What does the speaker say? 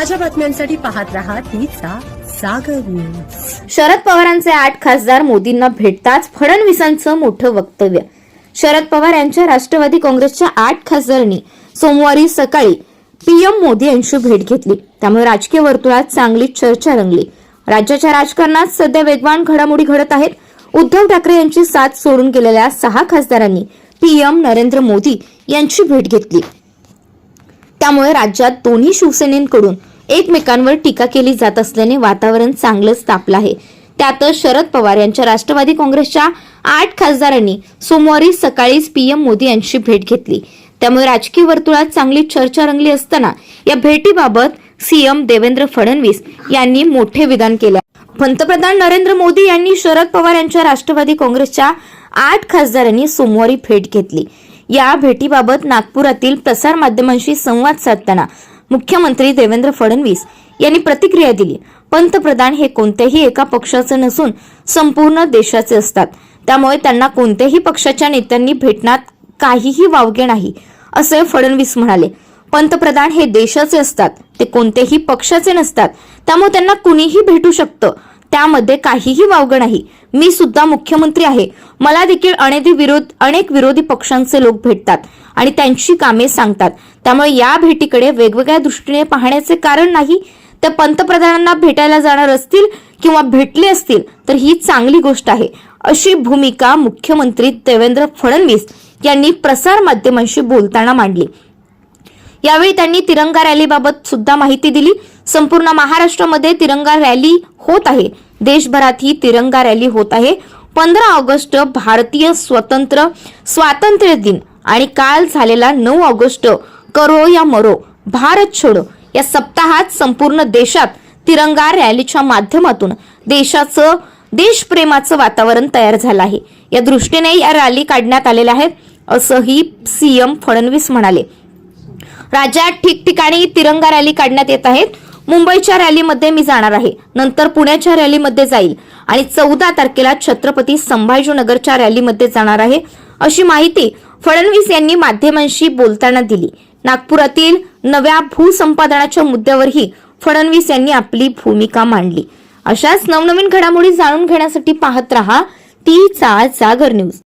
ताज्या बातम्यांसाठी पाहत रहा तीचा सागर न्यूज। शरद पवारांचे 8 खासदार मोदींना भेटताच फडणवीसांचं मोठं वक्तव्य। शरद पवार यांच्या राष्ट्रवादी काँग्रेसच्या 8 खासदारांनी सोमवारी सकाळी पीएम मोदी यांची भेट घेतली। त्यामुळे राजकीय वर्तुळात चांगली चर्चा रंगली। राज्याच्या राजकारणात सध्या वेगवान घडामोडी घडत आहेत। उद्धव ठाकरे यांची साथ सोडून गेलेल्या 6 खासदारांनी पीएम नरेंद्र मोदी यांची भेट घेतली। त्यामुळे राज्यात दोन्ही शिवसेनेकडून एकमेकांवर टीका केली जात असल्याने वातावरण चांगलंच तापलं आहे। त्यातच शरद पवार यांच्या राष्ट्रवादी काँग्रेसच्या 8 खासदारांनी सोमवारी सकाळीच पीएम मोदी यांची भेट घेतली। त्यामुळे राजकीय वर्तुळात चांगली चर्चा रंगली असताना या भेटीबाबत सीएम देवेंद्र फडणवीस यांनी मोठे विधान केले। पंतप्रधान नरेंद्र मोदी यांनी शरद पवार यांच्या राष्ट्रवादी काँग्रेसच्या 8 खासदारांनी सोमवारी भेट घेतली। या भेटीबाबत नागपुरातील प्रसार माध्यमांशी संवाद साधताना मुख्यमंत्री देवेंद्र फडणवीस यांनी प्रतिक्रिया दिली। पंतप्रधान हे कोणत्याही एका पक्षाचे नसून संपूर्ण देशाचे असतात। त्यामुळे त्यांना कोणत्याही पक्षाच्या नेत्यांनी भेटण्यात काहीही वावगे नाही, असे फडणवीस म्हणाले। पंतप्रधान हे देशाचे असतात, ते कोणत्याही पक्षाचे नसतात। त्यामुळे त्यांना कुणीही भेटू शकतं, त्यामध्ये काहीही वावगं नाही। मी सुद्धा मुख्यमंत्री आहे, मला देखील अनेक विरोधी पक्षांचे लोक भेटतात आणि त्यांची कामे सांगतात। त्यामुळे या भेटीकडे वेगवेगळ्या दृष्टीने पाहण्याचे कारण नाही। तर पंतप्रधानांना भेटायला जाणार असतील किंवा भेटले असतील तर ही चांगली गोष्ट आहे, अशी भूमिका मुख्यमंत्री देवेंद्र फडणवीस यांनी प्रसार माध्यमांशी बोलताना मांडली। यावेळी त्यांनी तिरंगा रॅलीबाबत सुद्धा माहिती दिली। संपूर्ण महाराष्ट्रामध्ये तिरंगा रॅली होत आहे, देशभरात ही तिरंगा रॅली होत आहे। 15 ऑगस्ट भारतीय स्वातंत्र्य दिन आणि काल झालेला 9 ऑगस्ट करो या मरो भारत छोडो या सप्ताहात संपूर्ण देशात तिरंगा रॅलीच्या माध्यमातून देशप्रेमाचं वातावरण तयार झालं आहे। या दृष्टीने या रॅली काढण्यात आलेल्या आहेत, असंही सीएम फडणवीस म्हणाले। राज्यात ठिकठिकाणी तिरंगा रॅली काढण्यात येत आहेत। मुंबईच्या रॅलीमध्ये मी जाणार आहे, नंतर पुण्याच्या रॅलीमध्ये जाईल आणि 14 तारखेला छत्रपती संभाजीनगरच्या रॅलीमध्ये जाणार आहे, अशी माहिती फडणवीस यांनी माध्यमांशी बोलताना दिली। नागपुरातील नव्या भूसंपादनाच्या मुद्द्यावरही फडणवीस यांनी आपली भूमिका मांडली। अशाच नवनवीन घडामोडी जाणून घेण्यासाठी पाहत रहा तीचा जागर न्यूज।